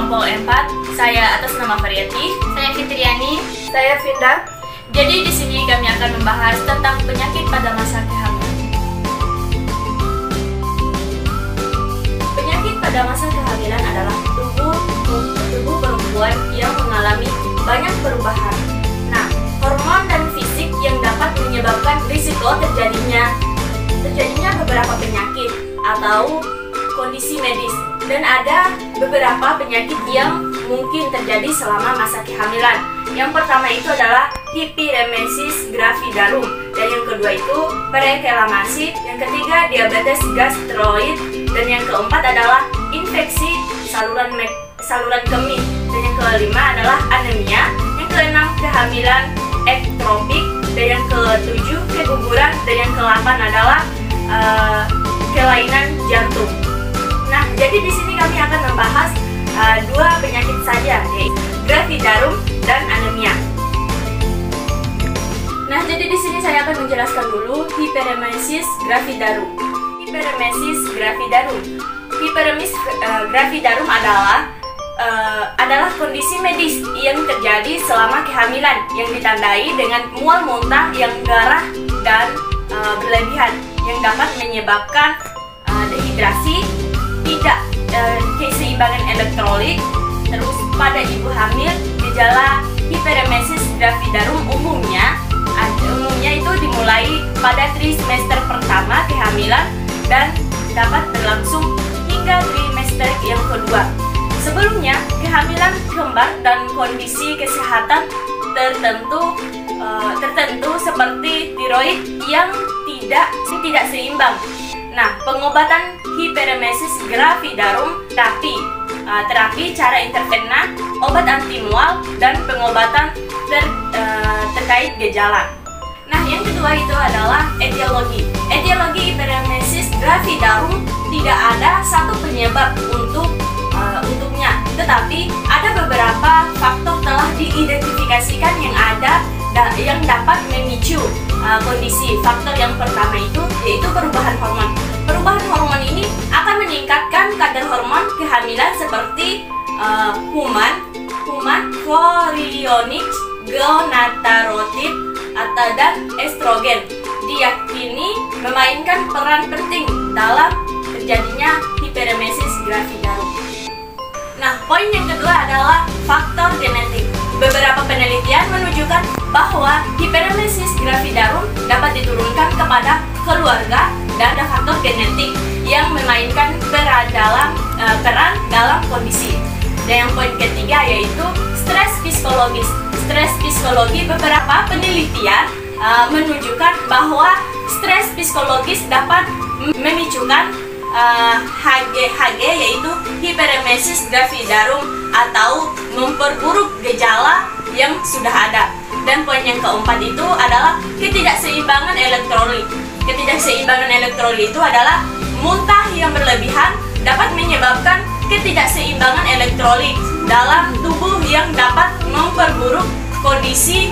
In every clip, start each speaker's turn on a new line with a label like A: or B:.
A: kelompok 4. Saya atas nama Variati.
B: Saya Fitriani.
C: Saya Vinda.
A: Jadi di sini kami akan membahas tentang penyakit pada masa kehamilan. Penyakit pada masa kehamilan adalah tubuh perempuan yang mengalami banyak perubahan. Nah, hormon dan fisik yang dapat menyebabkan risiko terjadinya beberapa penyakit atau kondisi medis, dan ada beberapa penyakit yang mungkin terjadi selama masa kehamilan. Yang pertama itu adalah hiperemesis gravidarum, dan yang kedua itu preeklamasi, yang ketiga diabetes gastroid, dan yang keempat adalah infeksi saluran kemih, dan yang kelima adalah anemia, yang keenam kehamilan ektropik, dan yang ketujuh keguguran, dan yang ke-8 adalah kelainan jantung. Nah, jadi di sini kami akan membahas dua penyakit saja, yaitu gravidarum dan anemia. Nah, jadi di sini saya akan menjelaskan dulu hiperemesis gravidarum. Hiperemesis gravidarum. Hiperemesis gravidarum adalah kondisi medis yang terjadi selama kehamilan yang ditandai dengan mual muntah yang darah dan berlebihan yang dapat menyebabkan dehidrasi, tidak keseimbangan elektrolit. Terus pada ibu hamil, gejala hiperemesis gravidarum umumnya itu dimulai pada trimester pertama kehamilan dan dapat berlangsung hingga trimester yang kedua. Sebelumnya, kehamilan kembar dan kondisi kesehatan tertentu seperti tiroid yang tidak seimbang. Nah, pengobatan hiperemesis gravidarum terapi cara intervena, obat anti mual, dan pengobatan terkait gejala. Nah, yang kedua itu adalah etiologi. Etiologi hiperemesis gravidarum tidak ada satu penyebab untuknya, tetapi ada beberapa faktor telah diidentifikasikan yang dapat memicu kondisi. Faktor yang pertama itu yaitu perubahan hormon. Perubahan hormon ini akan meningkatkan kadar hormon kehamilan seperti human chorionic, gonadotropin, dan estrogen. Diyakini memainkan peran penting dalam terjadinya hiperemesis gravidarum. Nah, poin yang kedua adalah faktor genetik. Beberapa penelitian menunjukkan bahwa hiperemesis gravidarum dapat diturunkan kepada keluarga dan ada faktor genetik yang memainkan peran dalam kondisi. Dan yang poin ketiga yaitu stres psikologis. Stres psikologi, beberapa penelitian menunjukkan bahwa stres psikologis dapat memicukan HGH yaitu hiperemesis gravidarum atau memperburuk gejala yang sudah ada. Dan poin yang keempat itu adalah ketidakseimbangan elektrolit. Ketidakseimbangan elektrolit itu adalah muntah yang berlebihan dapat menyebabkan ketidakseimbangan elektrolit dalam tubuh yang dapat memperburuk kondisi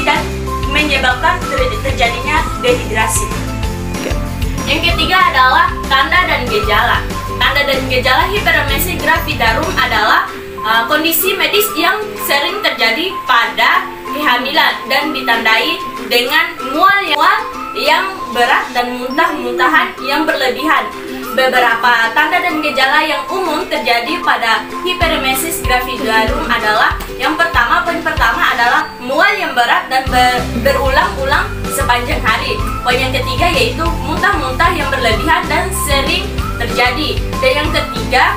A: dan menyebabkan terjadinya dehidrasi. Yang ketiga adalah tanda dan gejala. Tanda dan gejala hiperemesis gravidarum adalah kondisi medis yang sering terjadi pada kehamilan dan ditandai dengan mual yang berat dan muntah-muntahan yang berlebihan. Beberapa tanda dan gejala yang umum terjadi pada hiperemesis gravidarum adalah poin pertama adalah mual yang berat dan berulang-ulang sepanjang hari. Poin yang ketiga yaitu muntah-muntah yang berlebihan dan sering terjadi. Dan yang ketiga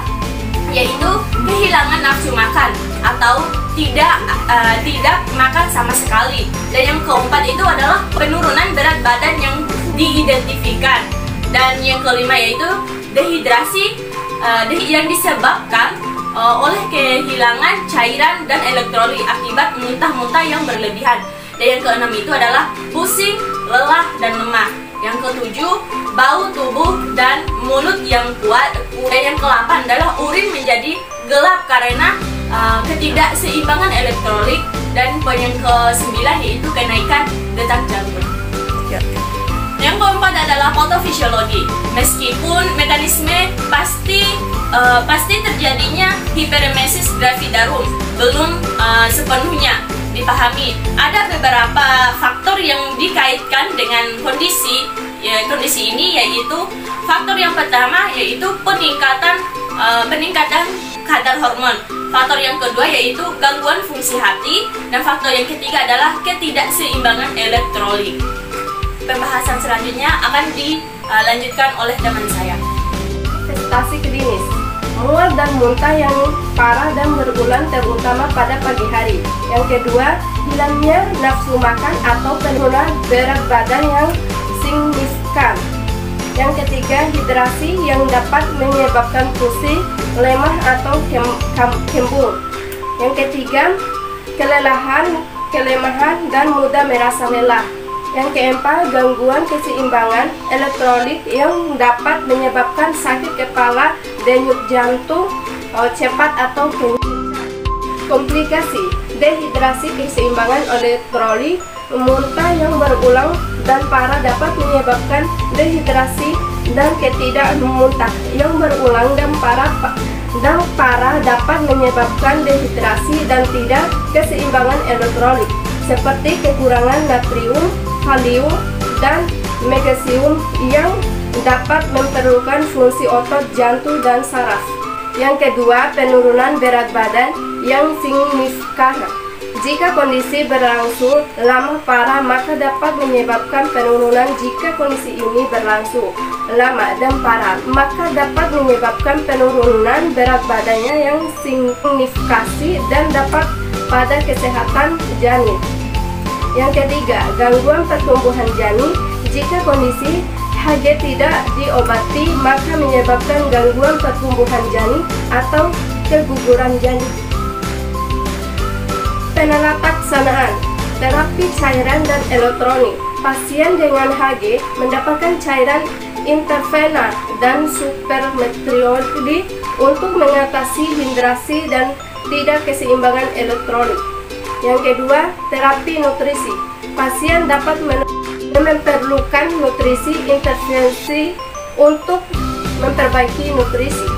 A: yaitu kehilangan nafsu makan atau tidak makan sama sekali. Dan yang keempat itu adalah penurunan berat badan yang diidentifikan. Dan yang kelima yaitu dehidrasi yang disebabkan oleh kehilangan cairan dan elektrolit akibat muntah-muntah yang berlebihan. Dan yang keenam itu adalah pusing, lelah, dan lemah. Yang ketujuh, bau tubuh dan mulut yang kuat. Dan yang ke-8 adalah urin menjadi gelap karena ketidakseimbangan elektrolit. Dan poin yang ke-9 yaitu kenaikan detak jantung. Yang keempat adalah patofisiologi. Meskipun mekanisme pasti terjadinya hiperemesis gravidarum belum sepenuhnya dipahami. Ada beberapa faktor yang dikaitkan dengan kondisi ini, yaitu faktor yang pertama yaitu peningkatan kadar hormon. Faktor yang kedua yaitu gangguan fungsi hati, dan faktor yang ketiga adalah ketidakseimbangan elektrolit. Pembahasan selanjutnya akan dilanjutkan oleh teman saya.
B: Manifestasi klinis: mual dan muntah yang parah dan berulang terutama pada pagi hari. Yang kedua, hilangnya nafsu makan atau penurunan berat badan yang signifikan. Yang ketiga, hidrasi yang dapat menyebabkan pusing, lemah atau kembung. Yang ketiga, kelemahan dan mudah merasa lelah. Yang keempat, gangguan keseimbangan elektrolit yang dapat menyebabkan sakit kepala, denyut jantung cepat atau kencang. Komplikasi: dehidrasi, keseimbangan elektrolit, muntah yang berulang dan parah dapat menyebabkan dehidrasi, dan ketidakmuntah yang berulang dan parah dapat menyebabkan dehidrasi dan tidak keseimbangan elektrolit, seperti kekurangan natrium, kalium, dan magnesium yang dapat memperlukan fungsi otot, jantung, dan saraf. Yang kedua, penurunan berat badan yang signifikan. Jika kondisi berlangsung lama parah, maka dapat menyebabkan penurunan. Jika kondisi ini berlangsung lama dan parah, maka dapat menyebabkan penurunan berat badannya yang signifikasi dan dapat pada kesehatan janin. Yang ketiga, gangguan pertumbuhan janin. Jika kondisi HG tidak diobati, maka menyebabkan gangguan pertumbuhan janin atau keguguran janin. Penelaksanaan terapi cairan dan elektronik. Pasien dengan HG mendapatkan cairan intervena dan suprametrioid untuk mengatasi hidrasi dan tidak keseimbangan elektrolit. Yang kedua, terapi nutrisi. Pasien dapat memerlukan nutrisi intervensi untuk memperbaiki nutrisi.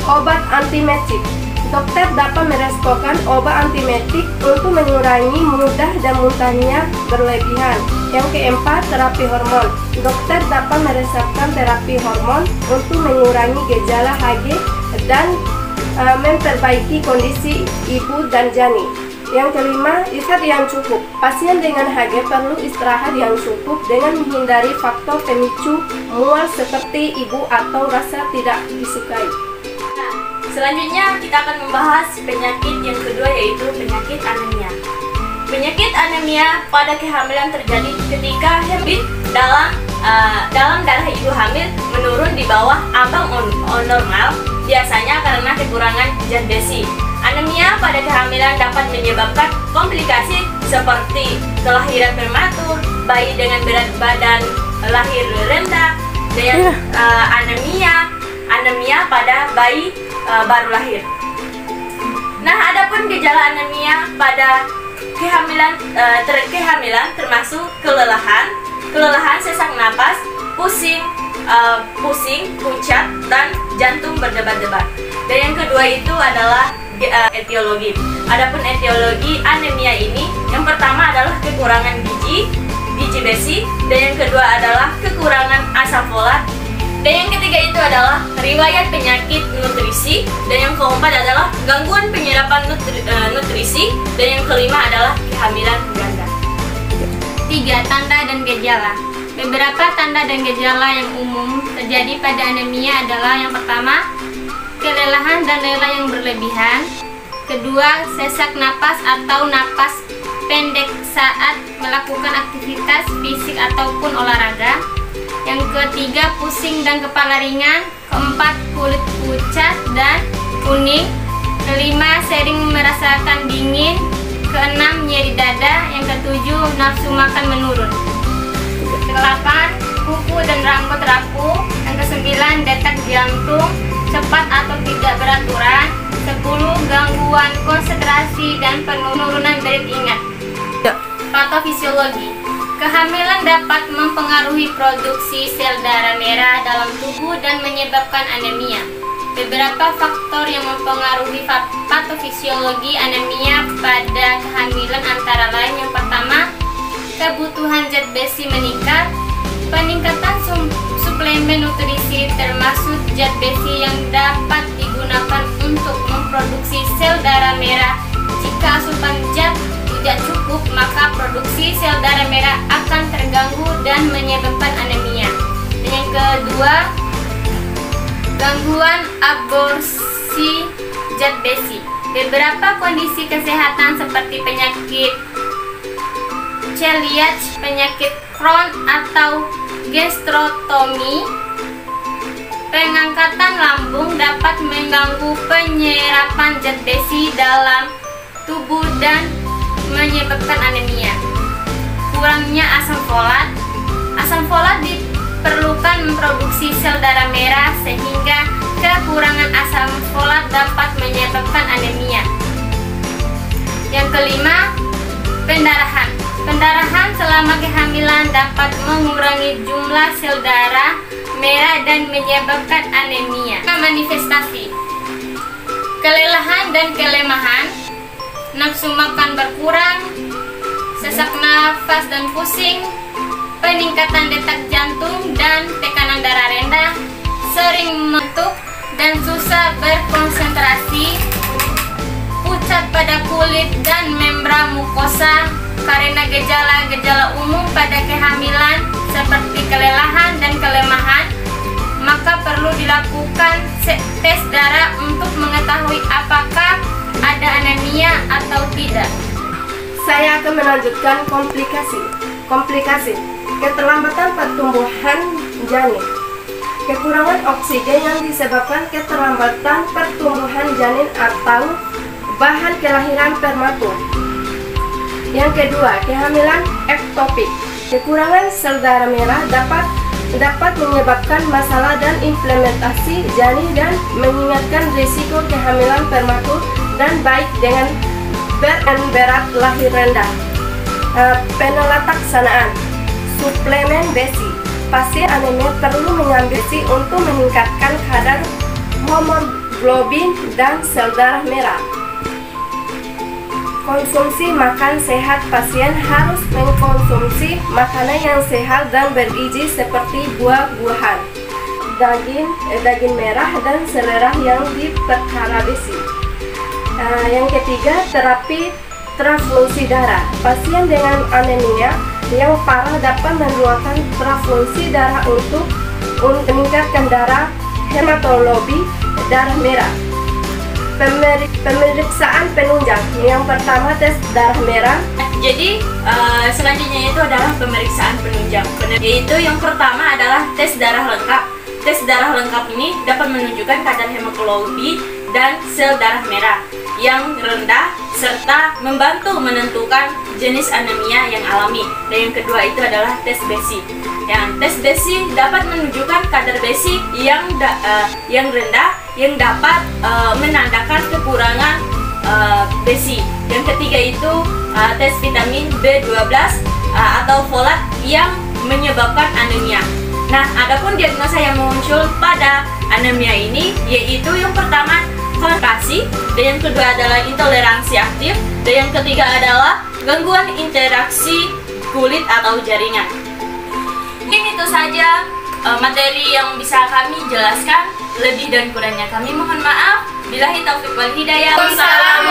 B: Obat antiemetik. Dokter dapat meresponkan obat antiemetik untuk mengurangi mudah dan muntahnya berlebihan. Yang keempat, terapi hormon. Dokter dapat meresepkan terapi hormon untuk mengurangi gejala HG dan memperbaiki kondisi ibu dan janin. Yang kelima, istirahat yang cukup. Pasien dengan HG perlu istirahat yang cukup dengan menghindari faktor pemicu mual seperti ibu atau rasa tidak disukai.
A: Selanjutnya kita akan membahas penyakit yang kedua, yaitu penyakit anemia. Penyakit anemia pada kehamilan terjadi ketika hemoglobin dalam darah ibu hamil menurun di bawah ambang normal, biasanya karena kekurangan zat besi. Anemia pada kehamilan dapat menyebabkan komplikasi seperti kelahiran prematur, bayi dengan berat badan lahir rendah, dan anemia pada bayi baru lahir. Nah, adapun gejala anemia pada kehamilan termasuk kelelahan, sesak napas, pusing, pucat, dan jantung berdebar-debar. Dan yang kedua itu adalah etiologi. Adapun etiologi anemia ini, yang pertama adalah kekurangan biji besi, dan yang kedua adalah kekurangan asam folat, dan yang ketiga itu adalah riwayat penyakit nutrisi, dan yang keempat adalah gangguan penyerapan nutrisi, dan yang kelima adalah kehamilan ganda.
C: 3. Tanda dan gejala. Beberapa tanda dan gejala yang umum terjadi pada anemia adalah: yang pertama, kelelahan dan lelah yang berlebihan. Kedua, sesak napas atau napas pendek saat melakukan aktivitas fisik ataupun olahraga. Yang ketiga, pusing dan kepala ringan. Keempat, kulit pucat dan kuning. Kelima, sering merasakan dingin. Keenam, nyeri dada. Yang ketujuh, nafsu makan menurun. Kedelapan, kuku dan rambut rapuh. Yang kesembilan, detak jantung cepat atau tidak beraturan. 10, gangguan konsentrasi dan penurunan berat ingat. Patofisiologi. Kehamilan dapat mempengaruhi produksi sel darah merah dalam tubuh dan menyebabkan anemia. Beberapa faktor yang mempengaruhi patofisiologi anemia pada kehamilan antara lain: yang pertama, kebutuhan zat besi meningkat. Peningkatan suplemen nutrisi termasuk zat besi yang dapat digunakan untuk memproduksi sel darah merah. Jika asupan zat tidak cukup, maka produksi sel darah merah akan terganggu dan menyebabkan anemia. Dan yang kedua, gangguan absorpsi zat besi. Beberapa kondisi kesehatan seperti penyakit celiac, penyakit Crohn atau gastrotomi, pengangkatan lambung dapat mengganggu penyerapan zat besi dalam tubuh dan menyebabkan anemia. Kurangnya asam folat. Asam folat diperlukan memproduksi sel darah merah, sehingga kekurangan asam folat dapat menyebabkan anemia. Yang kelima, pendarahan. Pendarahan selama kehamilan dapat mengurangi jumlah sel darah merah dan menyebabkan anemia. Manifestasi: kelelahan dan kelemahan, nafsu makan berkurang, sesak nafas dan pusing, peningkatan detak jantung dan tekanan darah rendah, sering mengantuk dan susah berkonsentrasi, pucat pada kulit dan membran mukosa. Karena gejala-gejala umum pada kehamilan seperti kelelahan dan kelemahan, maka perlu dilakukan tes darah untuk mengetahui apakah ada anemia atau tidak.
B: Saya akan melanjutkan komplikasi keterlambatan pertumbuhan janin. Kekurangan oksigen yang disebabkan keterlambatan pertumbuhan janin atau bahan kelahiran prematur. Yang kedua, kehamilan ektopik. Kekurangan sel darah merah dapat menyebabkan masalah dan implementasi janin dan mengingatkan risiko kehamilan prematur dan baik dengan berat lahir rendah. Penelaksanaan suplemen besi. Pasien anemia perlu mengambil besi untuk meningkatkan kadar hemoglobin dan sel darah merah. Konsumsi makan sehat. Pasien harus mengkonsumsi makanan yang sehat dan bergizi seperti buah-buahan, daging merah dan selera yang diperkara besi. Yang ketiga, terapi transfusi darah. Pasien dengan anemia yang parah dapat memerlukan transfusi darah untuk meningkatkan darah hematologi darah merah. Pemeriksaan penunjang. Yang pertama, tes darah merah.
A: Jadi selanjutnya itu adalah pemeriksaan penunjang, yaitu yang pertama adalah tes darah lengkap. Tes darah lengkap ini dapat menunjukkan kadar hemoglobin dan sel darah merah yang rendah serta membantu menentukan jenis anemia yang alami. Dan yang kedua itu adalah tes besi. Yang tes besi dapat menunjukkan kadar besi yang rendah yang dapat menandakan kekurangan besi. Yang ketiga itu tes vitamin B12 atau folat yang menyebabkan anemia. Nah, adapun diagnosa yang muncul pada anemia ini yaitu yang pertama kontrasi, dan yang kedua adalah intoleransi aktif, dan yang ketiga adalah gangguan interaksi kulit atau jaringan. Mungkin itu saja materi yang bisa kami jelaskan. Lebih dan kurangnya kami mohon maaf. Billahi taufiq wal hidayah. Wassalamualaikum.